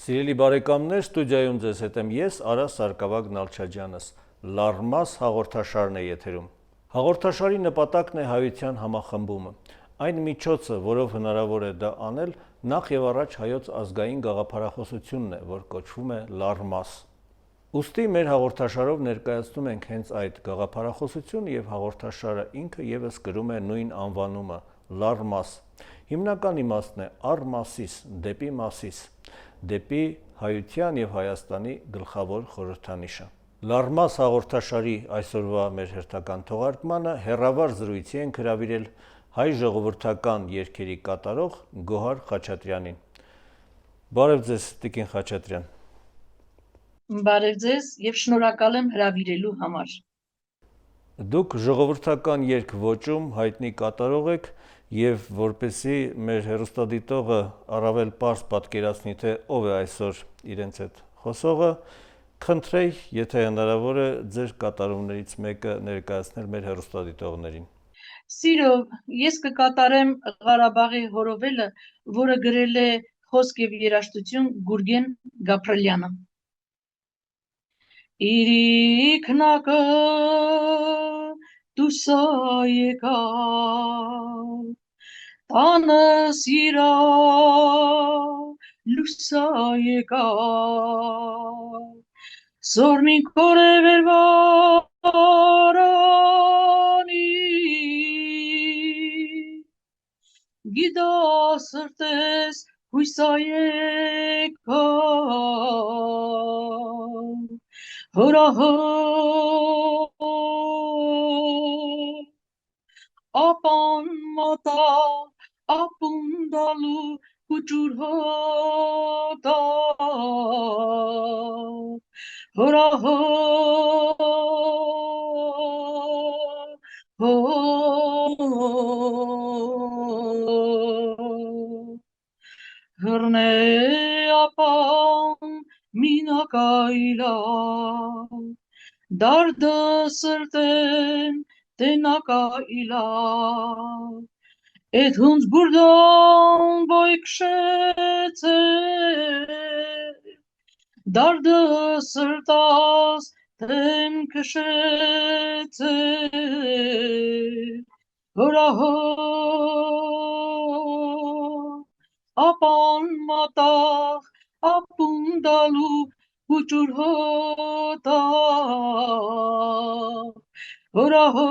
Սիրելի բարեկամներ, ստուդիայում ձեզ հետ եմ ես, Արա Սարգսակ Նալչաջյանս, Լարմաս հաղորդաշարն է եթերում։ Հաղորդաշարի նպատակն է հայության համախմբումը։ Այն միջոցը, որով հնարավոր է դա անել, նախ եւ առաջ հայոց ազգային գաղափարախոսությունն է, որ կոչվում է Լարմաս։ Ուստի մեր հաղորդաշարով ներկայացնում ենք հենց այդ գաղափարախոսությունը եւ հաղորդաշարը ինքը եւս կրում է նույն անվանումը՝ Լարմաս։ Հիմնական իմաստն է առ մասիս, դեպի մասիս, դեպի հայության եւ Հայաստանի գլխավոր խորհրդանիշը։ Լարմաս հաղորդաշարի այսօրվա մեր հերթական թողարկմանը հերավար զրույցի ենք հրավիրել հայ ժողովրդական երգերի կատարող Գոհար Խաչատրյանին։ Բարև ձեզ, Տիկին Խաչատրյան։ Բարև ձեզ եւ շնորհակալ եմ հրավիրելու համար։ Դուք ժողովրդական երգ ոճում հայտնի կատարող եք եւ որպեսզի մեր հեռուստադիտողը առավել պարզ պատկերացնի, թե ով է այսօր իրենց հետ խոսողը, խնդրեի, եթե հնարավոր է, ձեր կատարումներից մեկը ներկայացնել մեր հեռուստադիտողներին։ Սիրով, ես կկատարեմ Ղարաբաղի հորովելը, որը գրել է խոսք եւ երաժշտություն Գուրգեն Գաբրելյանը։ Իրիկնակը դուսայեկա տանը սիրա լուսայեկա Սորմին կորևեր վարանի գիդա սրտես հույսայեկա հորահո ապան մատա ապունդալու կուճուր հոտա հորահո հրնե ապան մինակայլա դարդը սրտեն տենակայլա Էդ հունց բուրդան բոյքշեցե դարդը սրտաս տեմ կշեցե հորահո ապան մատաղ ապունդալու կուճուր հոտա հորահո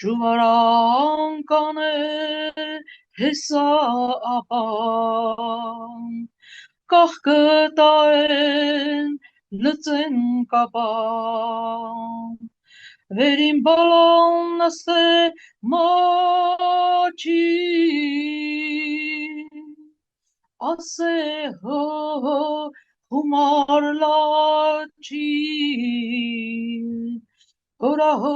Ճուվարան կանե հեսա ապան կախկտային լծեն կապան վերին բալան նստե մաչի ասե հո խումար լաչի հորահո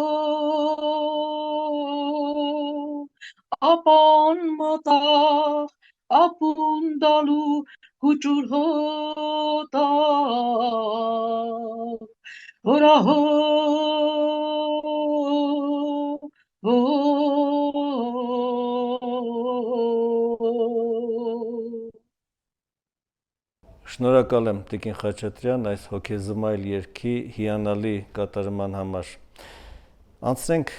ապան մատաղ ապունդալու կուճուր հոտա հորահո Շնորհակալ եմ Տիկին Խաչատրյան այս հոգեզմայլ երգի հիանալի կատարման համար։ Անցնենք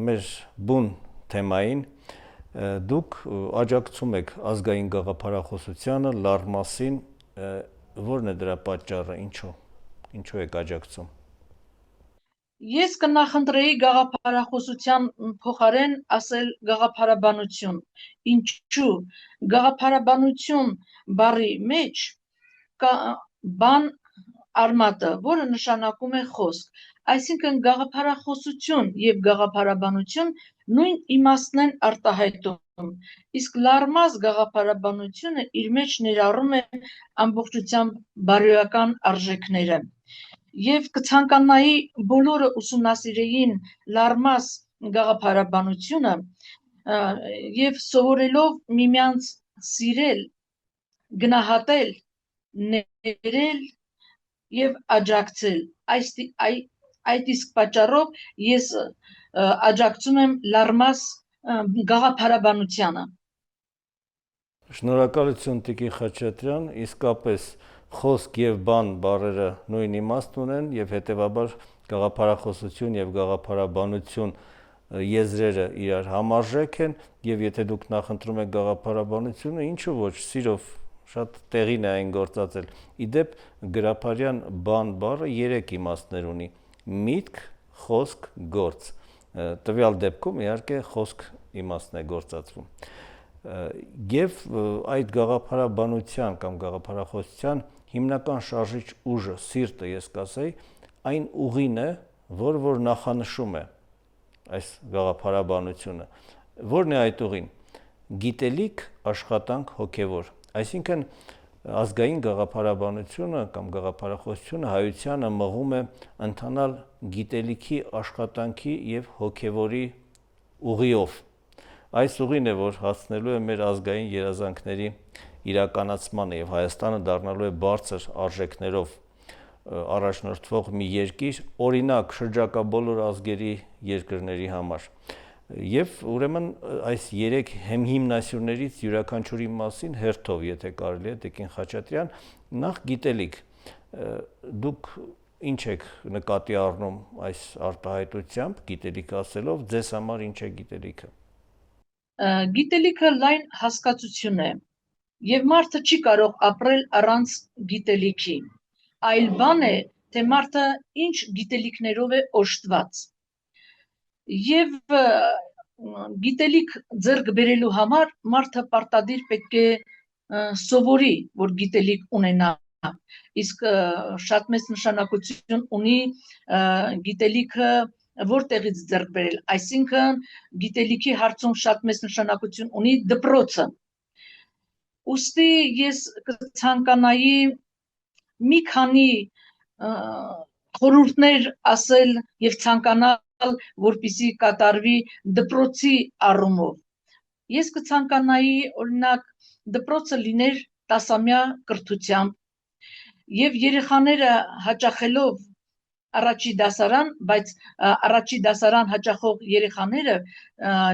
մեր բուն թեմային։ Դուք աջակցում եք ազգային գաղափարախոսությանը, Լարմասին, որն է դրա պատճառը, ինչու եք աջակցում։ Ես կնախընտրեի գաղափարախոսության փոխարեն ասել գաղափարաբանություն։ Ինչու գաղափարաբանություն բառի մեջ կա բան արմատը, որը նշանակում է խոսք, այսինքն գաղափարախոսություն եւ գաղափարաբանություն նույն իմաստն են արտահայտում, իսկ լարմազ գաղափարաբանությունը իր մեջ ներառում է ամբողջությամբ բարոյական արժեքները եւ կցանկանայի բոլորը ուսումնասիրեին լարմազ գաղափարաբանությունը եւ սովորելով միմյանց սիրել, գնահատել, ներել եւ աջակցել այդ իսկ պատճառով ես աջակցում եմ լարմազ գաղափարաբանությանը։ Շնորհակալություն Տիկին Խաչատրյան, իսկապես խոսք եւ բան բառերը նույն իմաստ ունեն եւ հետեւաբար գաղափարախոսություն եւ գաղափարաբանություն եզրերը իրար համարժեք են եւ եթե դուք նախընտրում եք գաղափարաբանությունը, ինչու ոչ, սիրով շատ տեղին է այն գործածել։ Իդեպ գրաբարյան բան բառը 3 իմաստներ ունի՝ միտք, խոսք, գործ։ Տվյալ դեպքում իհարկե խոսք իմաստն է գործածվում։ Եվ այդ գաղափարաբանության կամ գաղափարախոսության հիմնական շարժիչ ուժը, սիրտը ես կասեի, այն ուղին է, որ նախանշում է այս գաղափարաբանությունը։ Որն է այդ ուղին։ Գիտելիք, աշխատանք, հոգևոր։ Այսինքն ազգային գաղափարաբանությունը կամ գաղափարախոսությունը հայությանը մղում է ընթանալ գիտելիքի, աշխատանքի եւ հոգևորի ուղիով։ Այս ուղին է, որ հասնելու է մեր ազգային երազանքների իրականացմանը եւ Հայաստանը դառնալու է բարձր արժեքներով առաջնորդվող մի երկիր, օրինակ շրջակա բոլոր ազգերի երկրների համար։ Եվ ուրեմն այս 3 հիմնասյուներից յուրաքանչյուրի մասին հերթով, եթե կարելի է, Տիկին Խաչատրյան, նախ գիտելիք։ Դուք ինչ եք նկատի առնում այս արտահայտությամբ, գիտելիք ասելով, ձեզ համար ինչ է գիտելիքը։ Գիտելիքը լայն հասկացություն է եւ մարդը չի կարող ապրել առանց գիտելիքի։ Այլ բան է, թե մարդը ինչ գիտելիքներով է օժտված։ Եվ գիտելիք ձեռք բերելու համար մարդը պարտադիր պետք է սովորի, որ գիտելիք ունենա։ Իսկ շատ մեծ նշանակություն ունի գիտելիքը որտեղից ձեռք բերել, այսինքն գիտելիքի հարցում շատ մեծ նշանակություն ունի դպրոցը։ Ուստի ես կցանկանայի մի քանի խորհուրդներ ասել եւ ցանկանալ, որպեսզի կատարվի դպրոցի առումով։ Ես կցանկանայի օրինակ դպրոցը լիներ 10-ամյա կրթությամբ եւ երեխաները հաճախելով առաջի դասարան, բայց առաջի դասարան հաճախող երեխաները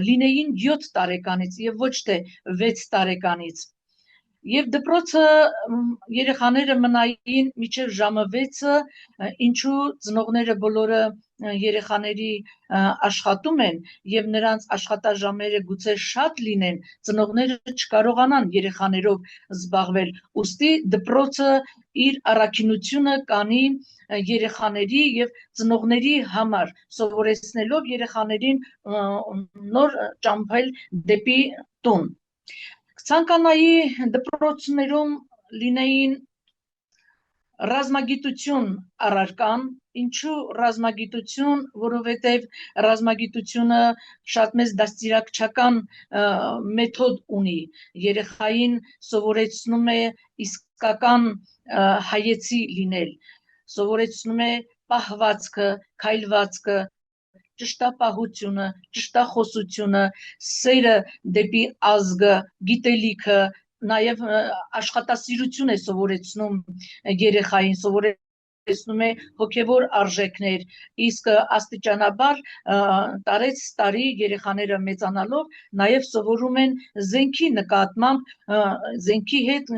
լինեին 7 տարեկանից եւ ոչ թե 6 տարեկանից։ Եվ դպրոցը երեխաները մնային մինչև ժամը 6-ը, ինչու ծնողները բոլորը երեխաների աշխատում են եւ նրանց աշխատաժամերը գուցե շատ լինեն, ծնողները չկարողանան երեխաներով զբաղվել։ Ուստի դպրոցը իր առաքինությունը կանի երեխաների եւ ծնողների համար, սովորեցնելով երեխաներին նոր ճամփել դեպի տուն։ Ցանկանայի դպրոցներում լինեին ռազմագիտություն առարկան, ինչու ռազմագիտություն, որովհետև ռազմագիտությունը շատ մեծ դաստիարակչական մեթոդ ունի, երեխային սովորեցնում է իսկական հայեցի լինել, սովորեցնում է պահվածքը, քայլվածքը, ճշտապահությունը, ճշտախոսությունը, սերը դեպի ազգը, գիտելիքը, նաև աշխատասիրություն է սովորեցնում երեխային, սովորեցնում է հոգևոր արժեքներ, իսկ աստիճանաբար տարեց տարի երեխաները մեծանալով նաև սովորում են զենքի նկատմամբ, զենքի հետ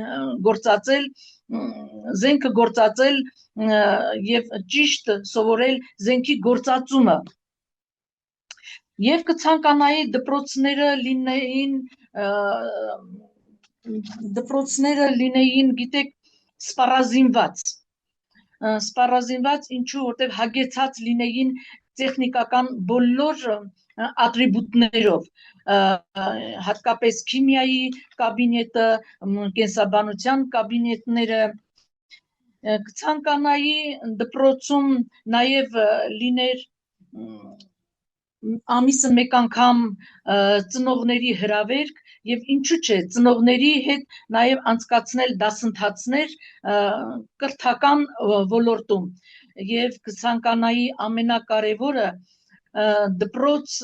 գործածել, զենքը գործածել եւ ճիշտ սովորել զենքի գործածումը։ Եվ կցանկանայի դպրոցները լինեին, գիտեք, սպառազինված, ինչու, որտեղ հագեցած լինեին տեխնիկական բոլոր ատրիբուտներով, հատկապես քիմիայի կաբինետը, կենսաբանության կաբինետները, կցանկանայի դպրոցում նաև լիներ ամիսը մեկ անգամ ծնողների հրավերք եւ ինչու՞ չէ ծնողների հետ նաեւ անցկացնել դասընթացներ կրթական ոլորտում եւ կցանկանայի ամենակարևորը դպրոց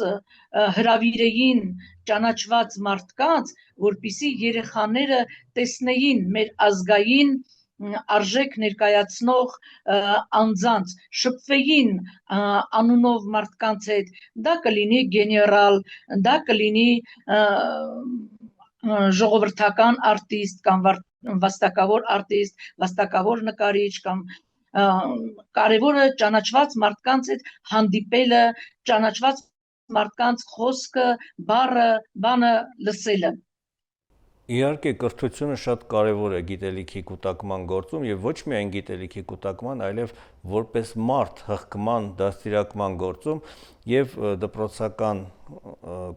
հրավիրեին ճանաչված մարդկանց, որպիսի երեխաները տեսնեին մեր ազգային արժեք ներկայացնող անձանց, շփվեին անունով մարդկանց հետ, դա կլինի գեներալ, դա կլինի ժողովրդական արտիստ կամ վաստակավոր արտիստ, վաստակավոր նկարիչ կամ կարևորը ճանաչված մարդկանց հետ հանդիպելը, ճանաչված մարդկանց խոսքը, բանը լսելը։ Իհարկե կրթությունը շատ կարևոր է գիտելիքի կուտակման գործում եւ ոչ միայն գիտելիքի կուտակման, այլև որպես մարդ հղկման, դաստիարակման գործում եւ դպրոցական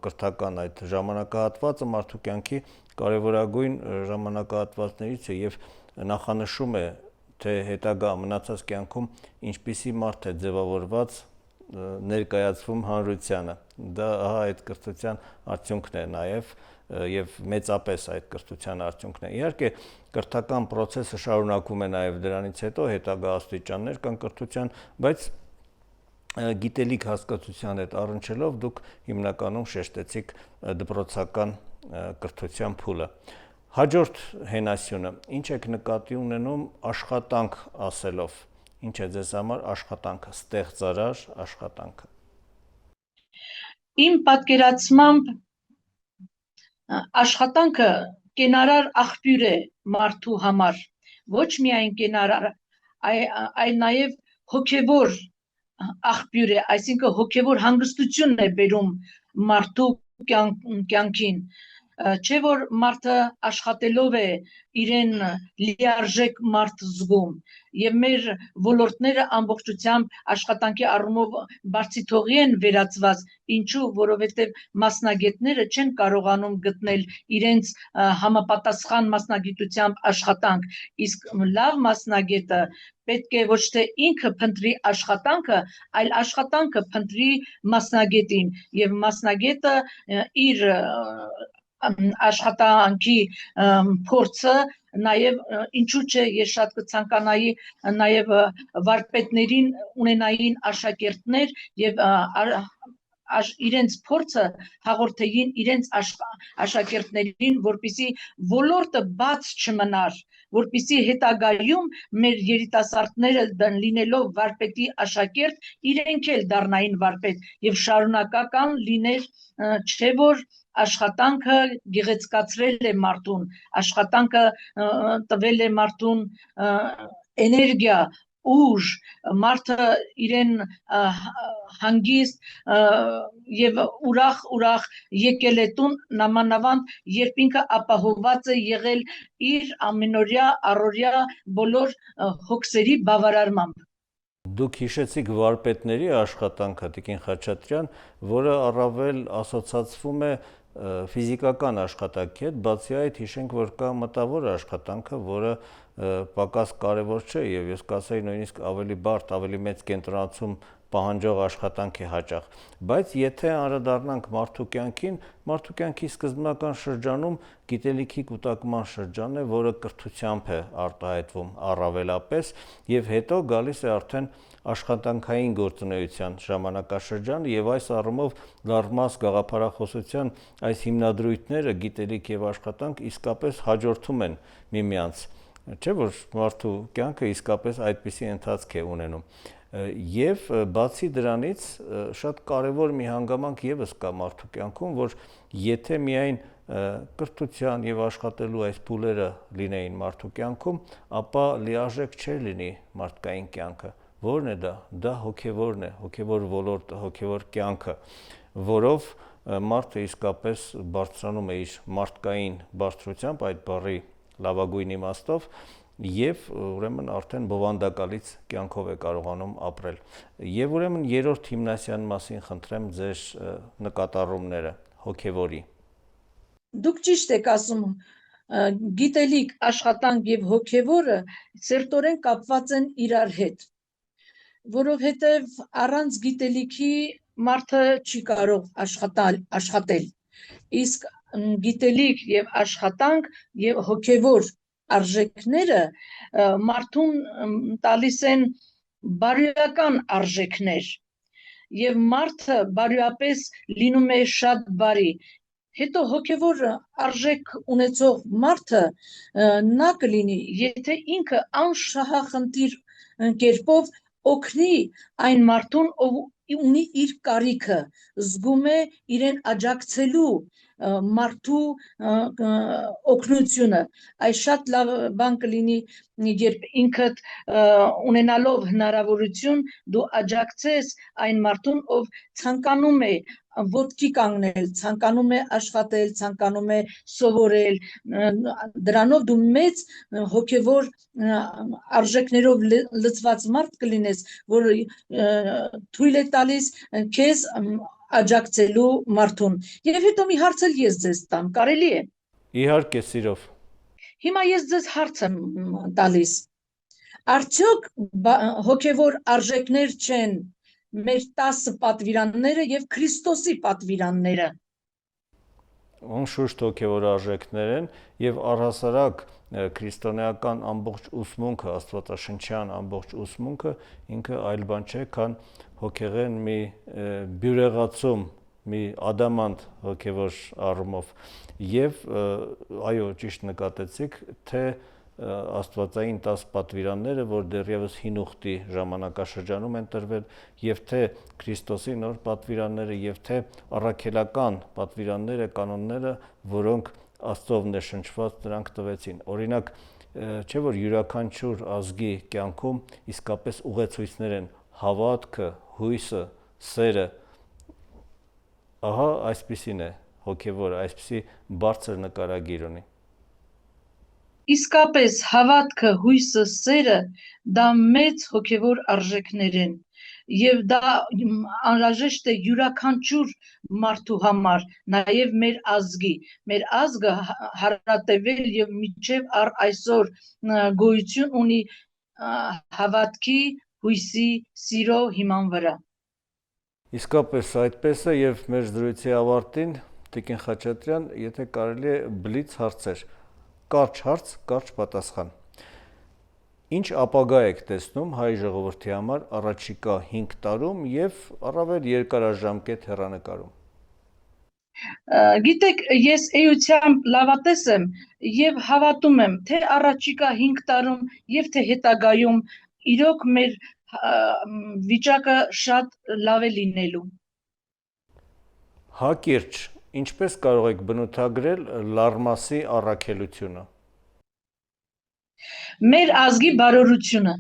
կրթական այդ ժամանակահատվածը մարդու կյանքի կարևորագույն ժամանակահատվածներից է եւ նախանշում է թե հետագա մնացած կյանքում ինչպիսի մարդ է ձևավորված ներկայացվում հանրությանը։ Դա այդ կրթության արդյունքն է նաեւ եւ մեծապես այդ կրթության արդյունքն է։ Իհարկե կրթական process-ը շարունակվում է նաեւ դրանից հետո հետագա աստիճաններ կան կրթության, բայց գիտելիք հասկացության հետ առնչելով դուք հիմնականում շեշտեցիք դպրոցական կրթության փուլը։ Հաջորդ հենասյունը, ինչ եք նկատի ունենում աշխատանք ասելով։ Ինչ է ձեզ համար աշխատանքը, ստեղծարար աշխատանքը։ Իմ պատկերացմամբ աշխատանքը կենարար աղբյուր է մարդու համար, ոչ միայն կենարար, այլ նաև հոգևոր աղբյուր է, այսինքն հոգևոր հանգստություն է բերում մարդու կյանքին, չէ որ մարդը աշխատելով է իրեն լիարժեք մարդ զգում եւ մեր ոլորտները ամբողջությամբ աշխատանքի առումով բարձիթողի են վերածված, ինչու որովհետեւ մասնագետները չեն կարողանում գտնել իրենց համապատասխան մասնագիտությամբ աշխատանք, իսկ լավ մասնագետը պետք է ոչ թե ինքը փնտրի աշխատանքը, այլ աշխատանքը փնտրի մասնագետին եւ մասնագետը իր աշխատանքի փորձը նաեւ ինչու՞ չէ ես շատ կցանկանայի նաեւ վարպետներին ունենային աշակերտներ եւ իրենց փորձը հաղորդեին իրենց աշակերտներին, որպիսի ոլորտը բաց չմնար, որպիսի հետագայում մեր երիտասարդները լինելով վարպետի աշակերտ, իրենք էլ դառնային վարպետ եւ շարունակական լիներ, չէ որ աշխատանքը գեղեցկացրել է մարդուն, աշխատանքը տվել է մարդուն էներգիա, ուժ, մարդը իրեն հանգիստ եւ ուրախ եկել է տուն նամանավանդ երբ ինքը ապահովված է եղել իր ամենօրյա առօրյա բոլոր հոգսերի բավարարմամբ։ Դուք հիշեցիք վարպետների աշխատանքը, Տիկին Խաչատրյան, որը առավել ասոցացվում է ֆիզիկական աշխատանքի հետ, բացի այդ հիշենք, որ կա մտավոր աշխատանքը, որը պակաս կարևոր չէ եւ ես կասեի նույնիսկ ավելի բարդ, ավելի մեծ կենտրոնացում պահանջող աշխատանք է հաճախ, բայց եթե անդրադառնանք մարդու կյանքի սկզբնական շրջանում գիտելիքի կուտակման շրջանն է, որը կրթությամբ է արտահայտվում առավելապես եւ հետո գալիս է արդեն աշխատանքային գործունեության ժամանակաշրջանը եւ այս առումով լարմաս գաղափարախոսության այս հիմնադրույթները գիտելիք եւ աշխատանք իսկապես հաջորդում են միմյանց, չէ՞ որ մարդու կյանքը իսկապես այդպիսի ընթացք է ունենում։ Եվ բացի դրանից շատ կարևոր մի հանգամանք եւս կա մարդու կյանքում, որ եթե միայն կրթության եւ աշխատելու այս փուլերը լինեին մարդու կյանքում, ապա լիարժեք չէր լինի մարդկային կյանքը։ Որն է դա։ Դա հոգևորն է, հոգևոր ոլորտը, հոգևոր կյանքը, որով մարդը իսկապես բարձրանում է իր մարդկային բարձրությամբ, այդ բառի լավագույն իմաստով, եւ ուրեմն արդեն բովանդակալից կյանքով է կարողանում ապրել։ Եվ ուրեմն երրորդ հիմնասյան մասին խնդրեմ ձեր նկատառումները հոգևորի։ Դուք ճիշտ եք ասում, գիտելիք, աշխատանք եւ հոգևորը սերտորեն կապված են իրար հետ, որովհետեւ առանց գիտելիքի մարդը չի կարող աշխատել, իսկ գիտելիք եւ աշխատանք եւ հոգեվոր արժեքները մարդուն տալիս են բարոյական արժեքներ եւ մարդը բարոյապես լինում է շատ բարի, հետո հոգևոր արժեք ունեցող մարդը նա կլինի, եթե ինքը անշահախնդիր կերպով օգնի այն մարդուն, ով ունի իր կարիքը, զգում է իրեն աջակցելու մարդու օգնությունը, այս շատ լավ բան կլինի, երբ ինքդ ունենալով հնարավորություն դու աջակցես այն մարդուն, ով ցանկանում է ոտքի կանգնել, ցանկանում է աշխատել, ցանկանում է սովորել, դրանով դու մեծ հոգևոր արժեքներով լցված մարդ կլինես, որը թույլ է տալիս քեզ աջակցելու մարդուն։ Եվ հետո մի հարց էլ ես ձեզ տամ, կարելի է։ Իհարկե, սիրով։ Հիմա ես ձեզ հարց եմ տալիս։ Արդյոք հոգևոր արժեքներ չեն մեր 10 պատվիրանները եւ Քրիստոսի պատվիրանները։ Անշուշտ հոգևոր արժեքներ են եւ առհասարակ քրիստոնեական ամբողջ ուսմունքը, աստվածաշնչյան ամբողջ ուսմունքը ինքը այլ բան չէ, քան հոգեղեն մի բյուրեղացում, մի ադամանտ հոգևոր առումով եւ այո, ճիշտ նկատեցիք, թե աստվածային 10 պատվիրանները, որ դեռևս հին ուխտի ժամանակաշրջանում են տրվել, եւ թե Քրիստոսի նոր պատվիրանները, եւ թե առաքելական պատվիրանները, կանոնները, որոնք Աստծով ներշնչված նրանք տվեցին։ Օրինակ, չէ՞ որ յուրաքանչյուր ազգի կյանքում իսկապես ուղեցույցներ են հավատքը, հույսը, սերը։ Ահա այսպիսին է հոգևորը, այսպիսի բարձր նկարագիր ունի։ Իսկապես հավատքը, հույսը, սերը դա մեծ հոգևոր արժեքներ են եւ դա անհրաժեշտ է յուրաքանչյուր մարդու համար, նաեւ մեր ազգը հարատևել եւ միջև առ այսօր գոյություն ունի հավատքի, հույսի, սիրո հիման վրա։ Իսկապես այդպես է եւ մեր զրույցի ավարտին Տիկին Խաչատրյան, եթե կարելի է բլից հարցեր, կարճ հարց, կարճ պատասխան։ Ինչ ապագա եք տեսնում հայ ժողովրդի համար առաջիկա 5 տարում եւ առավել երկարաժամկետ հեռանկարում։ Գիտեք, ես էությամբ լավատես եմ եւ հավատում եմ, թե առաջիկա 5 տարում եւ թե հետագայում իրոք մեր վիճակը շատ լավ է լինելու։ Հակիրճ, ինչպես կարող եք բնութագրել Լարմասի առաքելությունը։ Մեր ազգի բարօրությունը։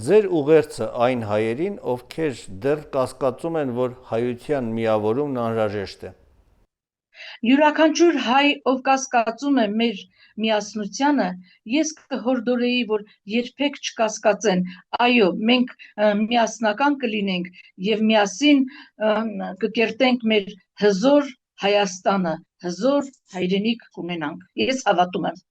Ձեր ուղերձը այն հայերին, ովքեր դեռ կասկածում են, որ հայության միավորումն անհրաժեշտ է։ Յուրաքանչյուր հայ, ով կասկածում է մեր միասնությանը, ես կհորդորեի, որ երբեք չկասկածեն, այո, մենք միասնական կլինենք եւ միասին կկերտենք մեր հզոր Հայաստանը, հզոր հայրենիք կունենանք։ Ես հավատում եմ։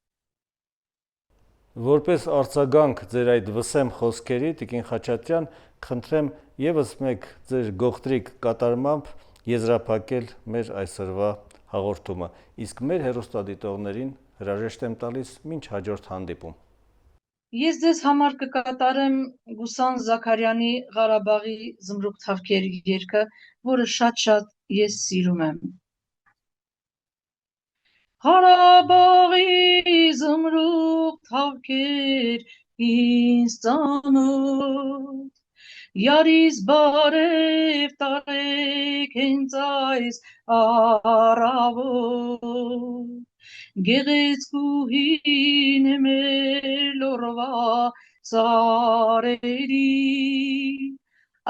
Որպես արձագանք ձեր այդ վսեմ խոսքերի, Տիկին Խաչատրյան, խնդրեմ եւս մեկ ձեր գողտրիկ կատարմամբ եզրափակել մեր այսօրվա հաղորդումը, իսկ մեր հեռուստադիտողներին հրաժեշտ եմ տալիս մինչ հաջորդ հանդիպում։ Ես ձեզ համար կկատարեմ Գուսան Զաքարյանի Ղարաբաղի զմրուխտ թավքերի երգը, որը շատ ես սիրում եմ։ Ղարաբաղի զմրուխտ թավքեր ինձ ծանոթ, Յարիս բարև տարեք հենց այս առավոտ, Գեղեցկուհին մեր լորվա սարերի,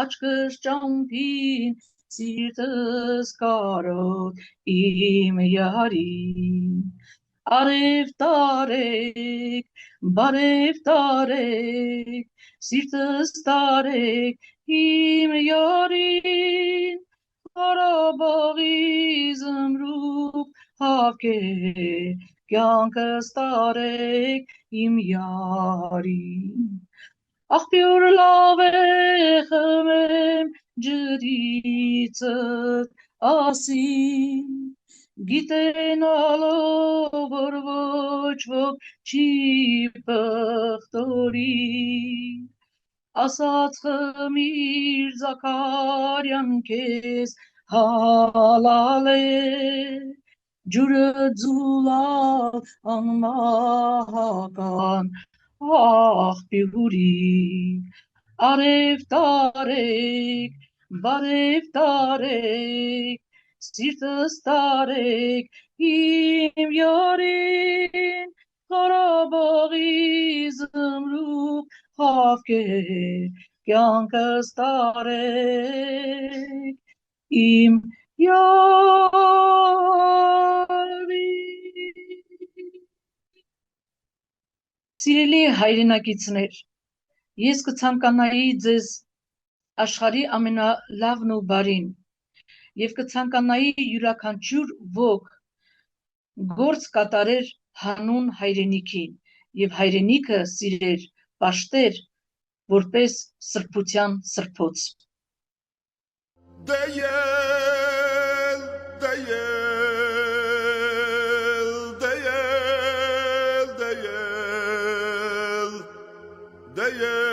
Աչքս ճամփին, սիրտս կարոտ իմ յարին, Արև տարեք, բարև տարեք, սիրտս տարեք իմ յարին, Ղարաբաղի զմրուխտ թավքեր, կյանքս տարեք իմ յարին։ աղբյուր լավ է խմեմ ջրիցդ ասին, գիտենալով որ ոչ ոք չի պղտորի, ասաց խմիր Զաքարյան քեզ հալալ է, ջուրը ձուլալ անմահական աղբյուրի, արև տարեք, բարև տարեք, սիրտս տարեք իմ յարին, Ղարաբաղի զմրուխ խավքեր կյանքս տարեք իմ յարին։ Սիրելի հայրենակիցներ, ես կցանկանայի ձեզ աշխարհի ամենալավն ու բարին եւ կցանկանայի յուրաքանչյուր ոք գործ կատարեր հանուն հայրենիքի եւ հայրենիքը սիրեր, պաշտեր որպես սրբության սրբոց։ Deyel, deyel, deyel, deyel, deyel.